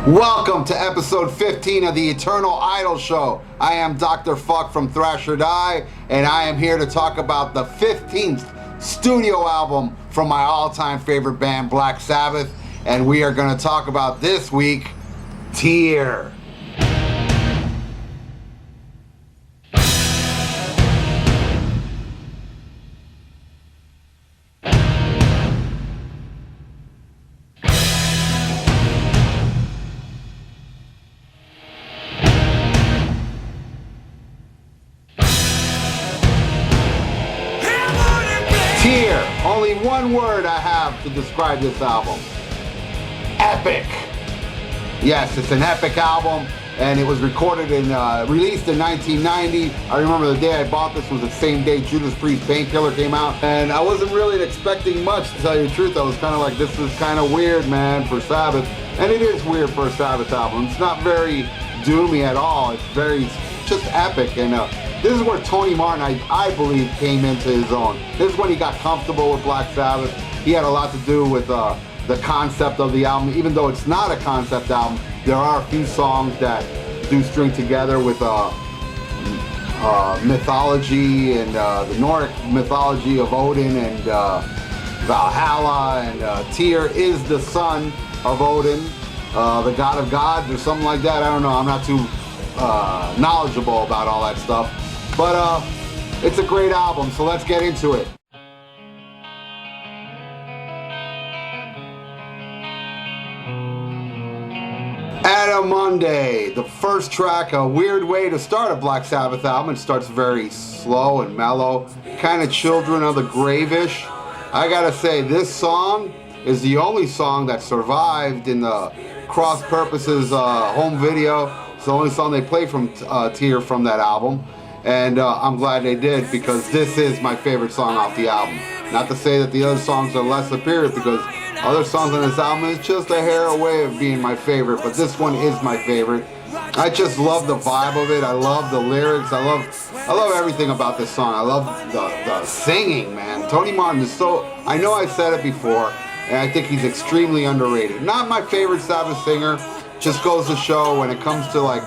Welcome to episode 15 of the Eternal Idol Show. I am Dr. FUKK from Thrash or Die, and I am here to talk about the 15th studio album from my all-time favorite band, Black Sabbath, and we are going to talk about this week, TYR. TYR, only one word I have to describe this album. Epic. Yes, it's an epic album, and it was recorded and released in 1990. I remember the day I bought this was the same day Judas Priest Painkiller came out, and I wasn't really expecting much, to tell you the truth. I was kind of like, this is kind of weird, man, for Sabbath. And it is weird for a Sabbath album. It's not very doomy at all. It's very just epic, and this is where Tony Martin, I believe, came into his own. This is when he got comfortable with Black Sabbath. He had a lot to do with the concept of the album. Even though it's not a concept album, there are a few songs that do string together with mythology and the Nordic mythology of Odin and Valhalla. And TYR is the son of Odin, the god of gods, or something like that. I don't know. I'm not too knowledgeable about all that stuff, but it's a great album, so let's get into it. Anno Mundi, the first track, a weird way to start a Black Sabbath album. It starts very slow and mellow, kind of Children of the Grave-ish. I gotta say, this song is the only song that survived in the Cross Purposes home video. It's the only song they play from TYR from that album, and I'm glad they did, because this is my favorite song off the album. Not to say that the other songs are less superior, because other songs on this album is just a hair away of being my favorite, but this one is my favorite. I just love the vibe of it. I love the lyrics. I love everything about this song. I love the singing, man. Tony Martin is so, I know I said it before, and I think he's extremely underrated. Not my favorite Sabbath singer. Just goes to show when it comes to like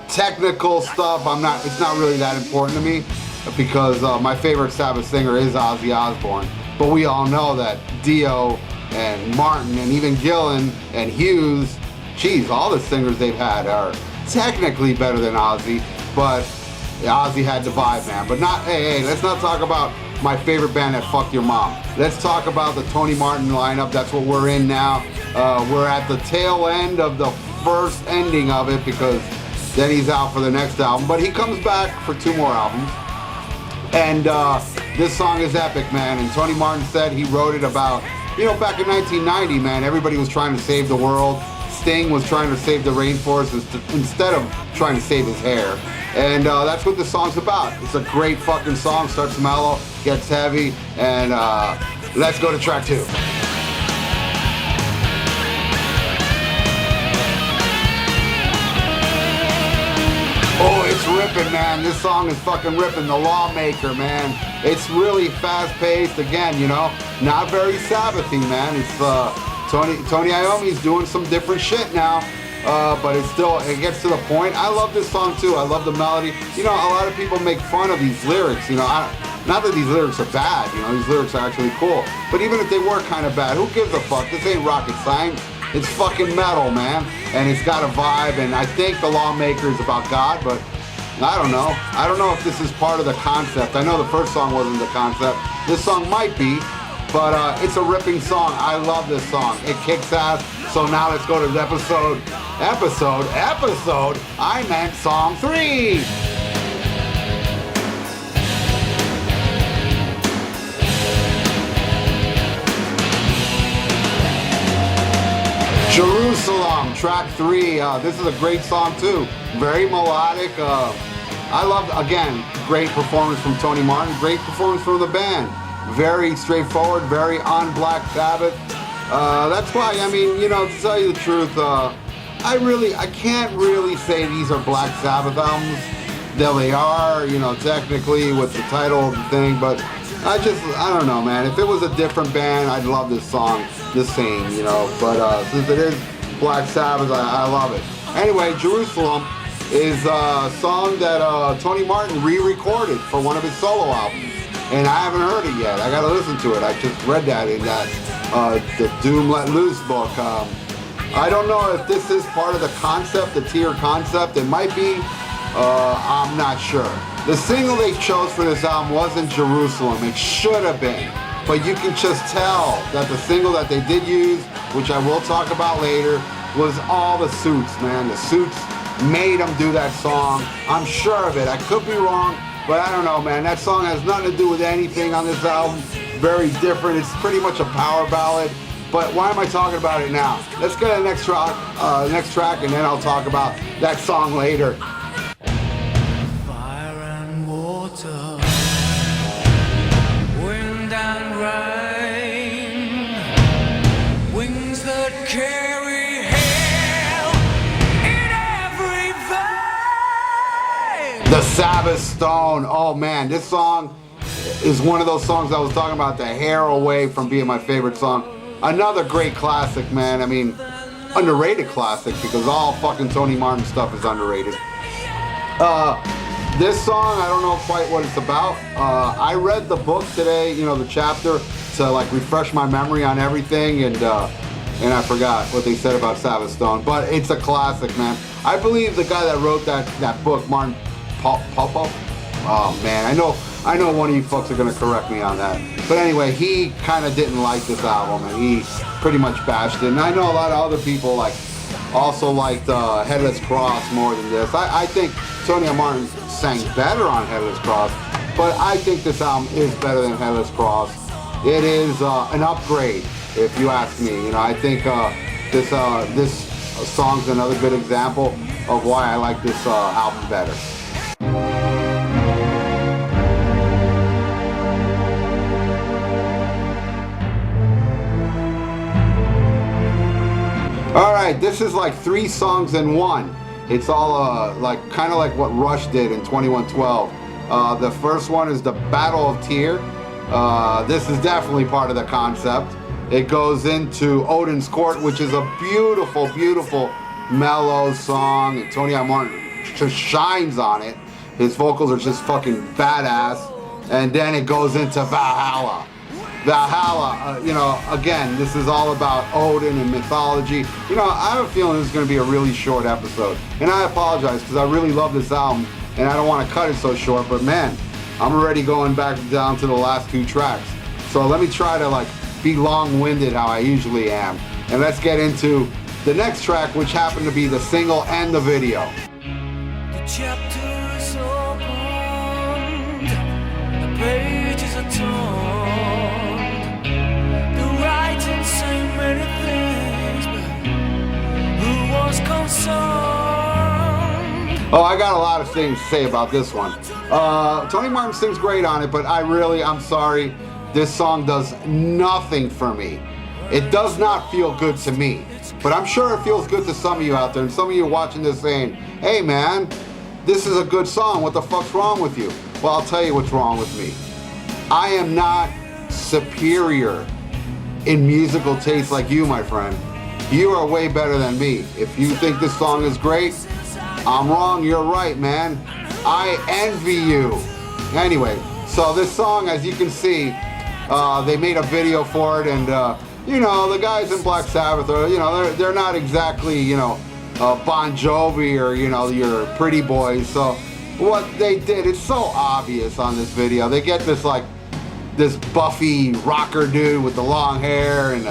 technical stuff, it's not really that important to me, because my favorite Sabbath singer is Ozzy Osbourne. But we all know that Dio and Martin and even Gillan and Hughes, geez, all the singers they've had are technically better than Ozzy, but Ozzy had the vibe, man. But not, hey, let's not talk about my favorite band that fucked your mom. Let's talk about the Tony Martin lineup. That's what we're in now. We're at the tail end of the first ending of it, because then he's out for the next album. But he comes back for 2 more albums. And this song is epic, man. And Tony Martin said he wrote it about, back in 1990, man, everybody was trying to save the world. Sting was trying to save the rainforest instead of trying to save his hair. And that's what this song's about. It's a great fucking song. Starts mellow, gets heavy, and let's go to track 2. Oh, it's ripping, man. This song is fucking ripping. The Lawmaker, man. It's really fast-paced. Again, not very Sabbathy, man. It's Tony Iommi's doing some different shit now. But it gets to the point. I love this song too. I love the melody. A lot of people make fun of these lyrics. Not that these lyrics are bad. These lyrics are actually cool. But even if they were kind of bad, who gives a fuck? This ain't rocket science. It's fucking metal, man. And it's got a vibe. And I think the Lawmaker is about God, but I don't know. I don't know if this is part of the concept. I know the first song wasn't the concept. This song might be. But it's a ripping song. I love this song. It kicks ass. So now let's go to episode. I meant song 3. Jerusalem, track 3. This is a great song too. Very melodic. I love, again, great performance from Tony Martin. Great performance from the band. Very straightforward, very on Black Sabbath. That's why, to tell you the truth, I can't really say these are Black Sabbath albums. Though they are, technically with the title of the thing, but I don't know, man. If it was a different band, I'd love this song the same, But since it is Black Sabbath, I love it. Anyway, Jerusalem is a song that Tony Martin re-recorded for one of his solo albums. And I haven't heard it yet. I gotta listen to it. I just read that in that the Doom Let Loose book. I don't know if this is part of the concept, the tier concept. It might be. I'm not sure. The single they chose for this album wasn't Jerusalem. It should have been. But you can just tell that the single that they did use, which I will talk about later, was all the suits, man. The suits made them do that song. I'm sure of it. I could be wrong, but I don't know, man. That song has nothing to do with anything on this album. Very different. It's pretty much a power ballad. But why am I talking about it now? Let's get to the next track, and then I'll talk about that song later. Fire and water, wind and rain, wings that carry hell in every vein. The Sabbath Stone. Oh man, this song is one of those songs I was talking about, the hair away from being my favorite song. Another great classic, man. I mean, underrated classic, because all fucking Tony Martin stuff is underrated. This song, I don't know quite what it's about. I read the book today, you know, the chapter, to like refresh my memory on everything, and I forgot what they said about Sabbath Stone. But it's a classic, man. I believe the guy that wrote that book, Martin Popo. Oh man, I know one of you fucks are gonna correct me on that. But anyway, he kind of didn't like this album, and he pretty much bashed it. And I know a lot of other people also liked Headless Cross more than this. I think Tony Martin sang better on Headless Cross, but I think this album is better than Headless Cross. It is an upgrade, if you ask me. You know, I think this song's another good example of why I like this album better. All right, this is like 3 songs in one. It's all like kind of like what Rush did in 2112. The first one is the Battle of Tyr. This is definitely part of the concept. It goes into Odin's Court, which is a beautiful, beautiful, mellow song, and Tony Martin just shines on it. His vocals are just fucking badass. And then it goes into Valhalla. Valhalla, you know, again, this is all about Odin and mythology. You know, I have a feeling this is going to be a really short episode. And I apologize, because I really love this album, and I don't want to cut it so short, but man, I'm already going back down to the last 2 tracks. So let me try to like be long-winded how I usually am. And let's get into the next track, which happened to be the single and the video. The chapter is opened, the pages are torn. The writings say many things, but who was concerned? Oh, I got a lot of things to say about this one. Tony Martin sings great on it, but I'm sorry, this song does nothing for me. It does not feel good to me. But I'm sure it feels good to some of you out there, and some of you watching this saying, hey man, this is a good song, what the fuck's wrong with you? Well, I'll tell you what's wrong with me. I am not superior in musical taste like you, my friend. You are way better than me. If you think this song is great, I'm wrong, you're right, man. I envy you. Anyway, so this song, as you can see, they made a video for it, and you know, the guys in Black Sabbath are, you know, they're not exactly, you know, Bon Jovi or, you know, your pretty boys. So what they did, it's so obvious on this video. They get this like this buffy rocker dude with the long hair, and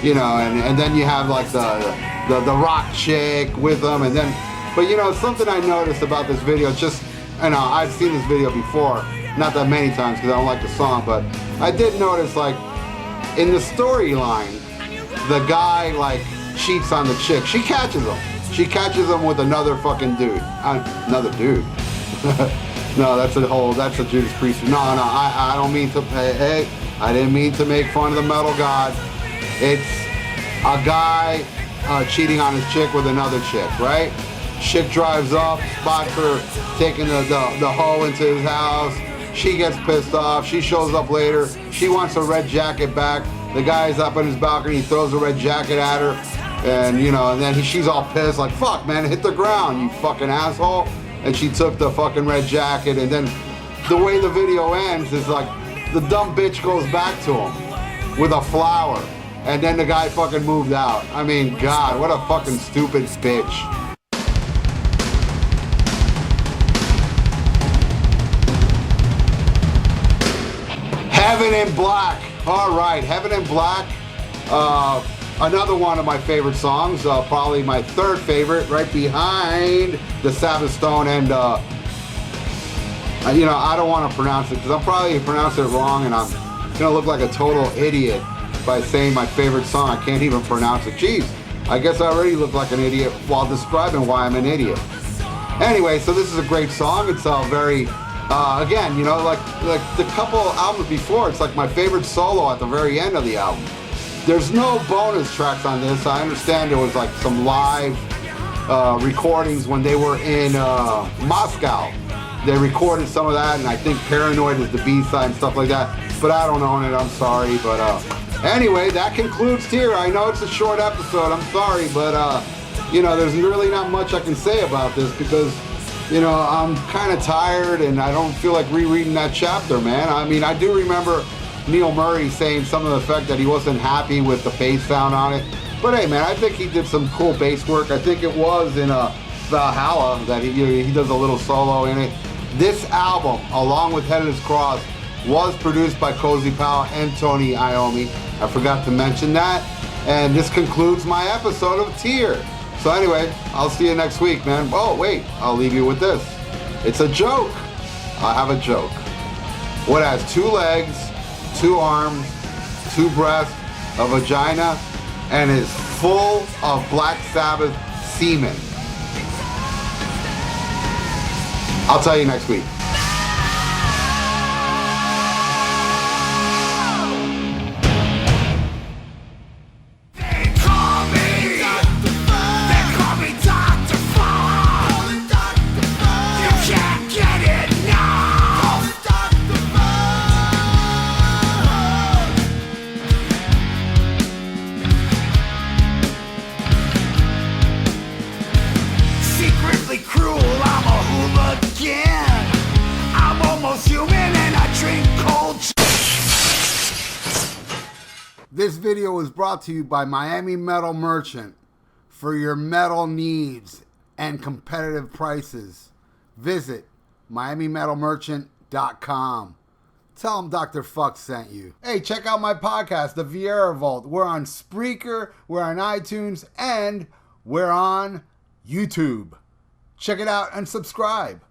you know, and then you have like the rock chick with them, and then, but you know, something I noticed about this video, just, you know, I've seen this video before, not that many times because I don't like the song, but I did notice, like, in the storyline, the guy like cheats on the chick. She catches him. She catches him with another fucking dude. Another dude. No, that's a Judas Priest. No, I don't mean to, hey, I didn't mean to make fun of the metal god. It's a guy cheating on his chick with another chick, right? Chick drives up, spots her taking the hoe into his house. She gets pissed off. She shows up later. She wants a red jacket back. The guy's up on his balcony. He throws a red jacket at her. And you know, and then she's all pissed, like, fuck, man, hit the ground, you fucking asshole. And she took the fucking red jacket, and then the way the video ends is like, the dumb bitch goes back to him with a flower. And then the guy fucking moved out. I mean, God, what a fucking stupid bitch. Heaven in Black. All right, Heaven in Black. Another one of my favorite songs. Probably my third favorite, right behind the Sabbath Stone. And, you know, I don't want to pronounce it because I'm probably pronouncing it wrong, and I'm going to look like a total idiot by saying my favorite song. I can't even pronounce it. Jeez, I guess I already look like an idiot while describing why I'm an idiot. Anyway, so this is a great song. It's very... again, you know, like the couple albums before, it's like my favorite solo at the very end of the album. There's no bonus tracks on this. I understand there was like some live recordings when they were in Moscow. They recorded some of that, and I think Paranoid is the B-side and stuff like that. But I don't own it, I'm sorry. But anyway, that concludes TYR. I know it's a short episode, I'm sorry. But, you know, there's really not much I can say about this because... You know, I'm kind of tired and I don't feel like rereading that chapter, man. I mean, I do remember Neil Murray saying some of the fact that he wasn't happy with the bass sound on it. But hey, man, I think he did some cool bass work. I think it was in Valhalla that he does a little solo in it. This album, along with Head of His Cross, was produced by Cozy Powell and Tony Iommi. I forgot to mention that. And this concludes my episode of TYR. So anyway, I'll see you next week, man. Oh, wait, I'll leave you with this. It's a joke. I have a joke. What has 2 legs, 2 arms, 2 breasts, a vagina, and is full of Black Sabbath semen? I'll tell you next week. This video was brought to you by Miami Metal Merchant. For your metal needs and competitive prices, visit MiamiMetalMerchant.com. Tell them Dr. Fuck sent you. Hey, check out my podcast, The VIERA Vault. We're on SPREAKER, we're on iTunes, and we're on YouTube. Check it out and subscribe.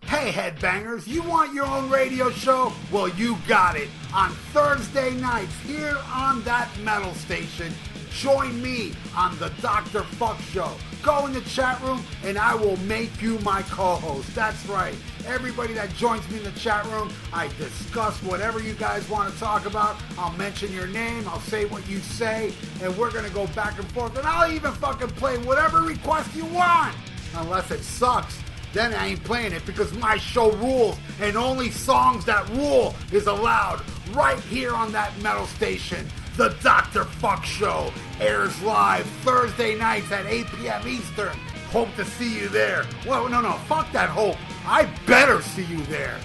Hey, headbangers, you want your own radio show? Well, you got it. On Thursday nights here on that metal station, join me on the Dr. Fuck Show. Go in the chat room and I will make you my co-host. That's right. Everybody that joins me in the chat room, I discuss whatever you guys want to talk about. I'll mention your name, I'll say what you say, and we're going to go back and forth. And I'll even fucking play whatever request you want. Unless it sucks. Then I ain't playing it because my show rules, and only songs that rule is allowed right here on that metal station. The Dr. Fuck Show airs live Thursday nights at 8 p.m. Eastern. Hope to see you there. Well, no, fuck that hope. I better see you there,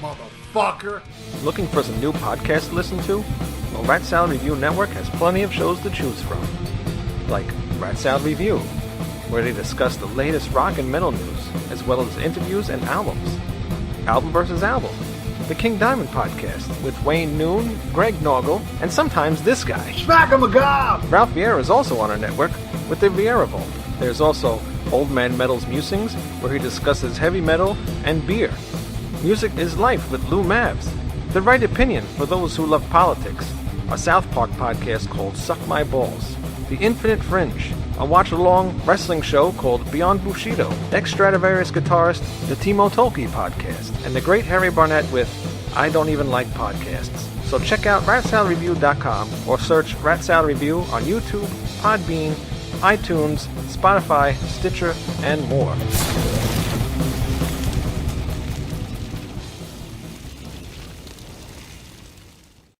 motherfucker. Looking for some new podcasts to listen to? Well, Rat Salad Review Network has plenty of shows to choose from. Like Rat Salad Review, where they discuss the latest rock and metal news, as well as interviews and albums. Album vs. Album, the King Diamond Podcast, with Wayne Noon, Greg Norgal, and sometimes this guy. SHMACKEMAGOB! Ralph VIERA is also on our network with the VIERA Vault. There's also Old Man Metal's Musings, where he discusses heavy metal and beer. Music is Life with Lou Mavs. The Right Opinion for those who love politics. A South Park podcast called Suck My Balls. The Infinite Fringe, a watch-along wrestling show called Beyond Bushido, ex-Stradivarius guitarist, the Timo Tolkki podcast, and the great Harry Barnett with I Don't Even Like Podcasts. So check out ratsaladreview.com or search Rat Salad Review on YouTube, Podbean, iTunes, Spotify, Stitcher, and more.